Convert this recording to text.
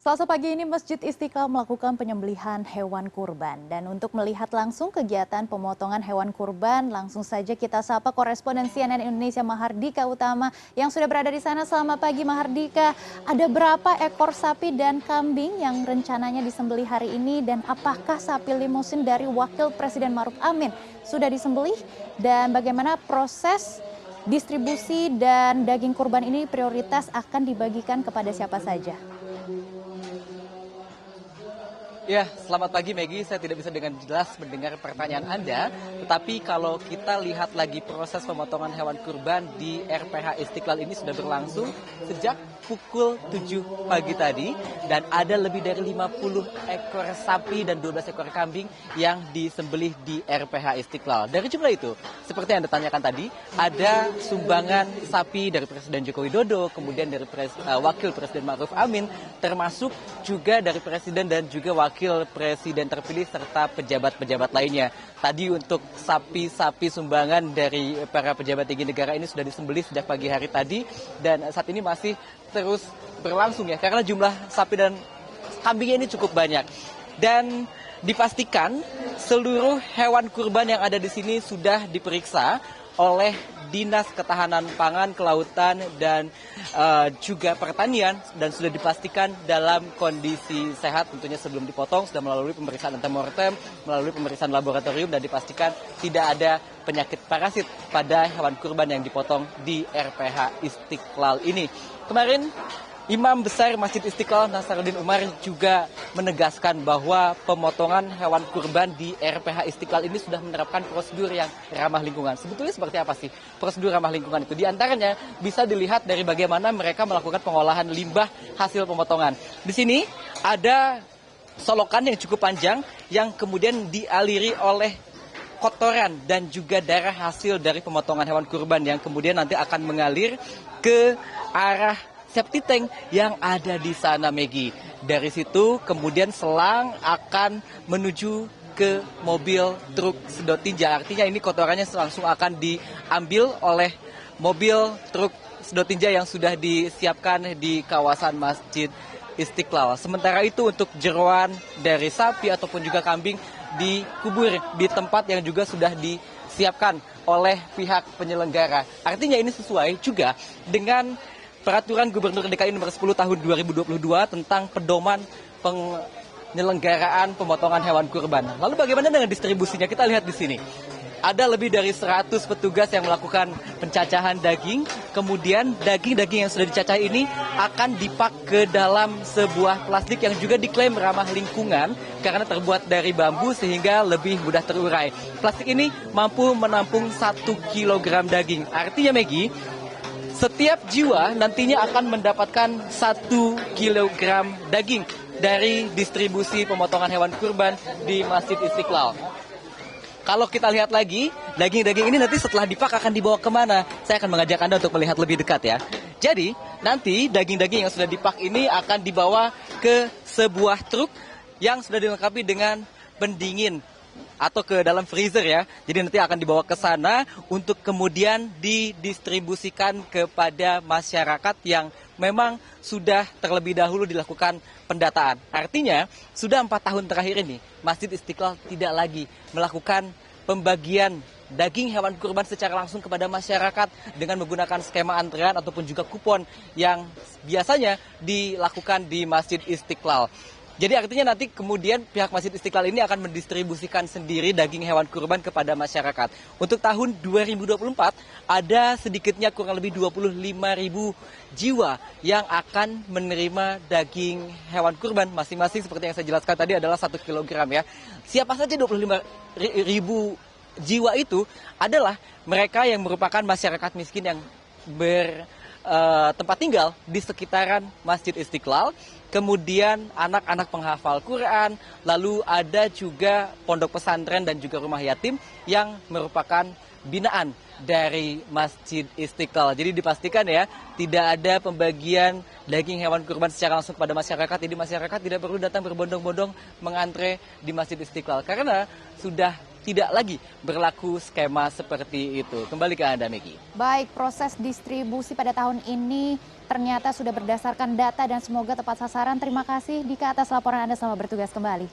Selasa pagi ini Masjid Istiqlal melakukan penyembelihan hewan kurban. Dan untuk melihat langsung kegiatan pemotongan hewan kurban, langsung saja kita sapa koresponden CNN Indonesia Mahardika Utama yang sudah berada di sana. Selamat pagi Mahardika, ada berapa ekor sapi dan kambing yang rencananya disembelih hari ini? Dan apakah sapi limusin dari Wakil Presiden Maruf Amin sudah disembelih? Dan bagaimana proses distribusi dan daging kurban ini prioritas akan dibagikan kepada siapa saja? Ya, selamat pagi Maggie. Saya tidak bisa dengan jelas mendengar pertanyaan Anda. Tetapi kalau kita lihat lagi proses pemotongan hewan kurban di RPH Istiqlal ini sudah berlangsung sejak pukul 7 pagi tadi. Dan ada lebih dari 50 ekor sapi dan 12 ekor kambing yang disembelih di RPH Istiqlal. Dari jumlah itu, seperti yang Anda tanyakan tadi, ada sumbangan sapi dari Presiden Joko Widodo, kemudian dari Wakil Presiden Maruf Amin, termasuk juga dari Presiden dan juga Wakil Presiden terpilih serta pejabat-pejabat lainnya. Tadi untuk sapi-sapi sumbangan dari para pejabat tinggi negara ini sudah disembelih sejak pagi hari tadi dan saat ini masih terus berlangsung ya karena jumlah sapi dan kambingnya ini cukup banyak. Dan dipastikan seluruh hewan kurban yang ada di sini sudah diperiksa oleh Dinas Ketahanan Pangan, Kelautan, dan juga Pertanian dan sudah dipastikan dalam kondisi sehat tentunya sebelum dipotong, sudah melalui pemeriksaan antemortem, melalui pemeriksaan laboratorium dan dipastikan tidak ada penyakit parasit pada hewan kurban yang dipotong di RPH Istiqlal ini. Kemarin Imam Besar Masjid Istiqlal Nasaruddin Umar juga menegaskan bahwa pemotongan hewan kurban di RPH Istiqlal ini sudah menerapkan prosedur yang ramah lingkungan. Sebetulnya seperti apa sih prosedur ramah lingkungan itu? Di antaranya bisa dilihat dari bagaimana mereka melakukan pengolahan limbah hasil pemotongan. Di sini ada solokan yang cukup panjang yang kemudian dialiri oleh kotoran dan juga darah hasil dari pemotongan hewan kurban yang kemudian nanti akan mengalir ke arah septic tank yang ada di sana, Maggie. Dari situ kemudian selang akan menuju ke mobil truk sedot tinja. Artinya ini kotorannya langsung akan diambil oleh mobil truk sedot tinja yang sudah disiapkan di kawasan Masjid Istiqlal. Sementara itu untuk jeroan dari sapi ataupun juga kambing dikubur di tempat yang juga sudah disiapkan oleh pihak penyelenggara. Artinya ini sesuai juga dengan Peraturan Gubernur DKI nomor 10 tahun 2022 tentang pedoman penyelenggaraan pemotongan hewan kurban. Lalu bagaimana dengan distribusinya? Kita lihat di sini. Ada lebih dari 100 petugas yang melakukan pencacahan daging. Kemudian daging-daging yang sudah dicacah ini akan dipak ke dalam sebuah plastik yang juga diklaim ramah lingkungan karena terbuat dari bambu sehingga lebih mudah terurai. Plastik ini mampu menampung 1 kilogram daging. Artinya Maggie, setiap jiwa nantinya akan mendapatkan 1 kilogram daging dari distribusi pemotongan hewan kurban di Masjid Istiqlal. Kalau kita lihat lagi, daging-daging ini nanti setelah dipak akan dibawa kemana? Saya akan mengajak Anda untuk melihat lebih dekat ya. Jadi, nanti daging-daging yang sudah dipak ini akan dibawa ke sebuah truk yang sudah dilengkapi dengan pendingin atau ke dalam freezer ya. Jadi nanti akan dibawa ke sana untuk kemudian didistribusikan kepada masyarakat yang memang sudah terlebih dahulu dilakukan pendataan. Artinya sudah 4 tahun terakhir ini Masjid Istiqlal tidak lagi melakukan pembagian daging hewan kurban secara langsung kepada masyarakat dengan menggunakan skema antrean ataupun juga kupon yang biasanya dilakukan di Masjid Istiqlal. Jadi artinya nanti kemudian pihak Masjid Istiqlal ini akan mendistribusikan sendiri daging hewan kurban kepada masyarakat. Untuk tahun 2024 ada sedikitnya kurang lebih 25.000 jiwa yang akan menerima daging hewan kurban masing-masing seperti yang saya jelaskan tadi adalah 1 kilogram ya. Siapa saja 25.000 jiwa itu adalah mereka yang merupakan masyarakat miskin yang tempat tinggal di sekitaran Masjid Istiqlal, kemudian anak-anak penghafal Quran, lalu ada juga pondok pesantren dan juga rumah yatim yang merupakan binaan dari Masjid Istiqlal. Jadi dipastikan ya, tidak ada pembagian daging hewan kurban secara langsung kepada masyarakat. Jadi masyarakat tidak perlu datang berbondong-bondong mengantre di Masjid Istiqlal karena sudah tidak lagi berlaku skema seperti itu. Kembali ke Anda, Megi. Baik, proses distribusi pada tahun ini ternyata sudah berdasarkan data dan semoga tepat sasaran. Terima kasih Dika atas laporan Anda, selamat bertugas kembali.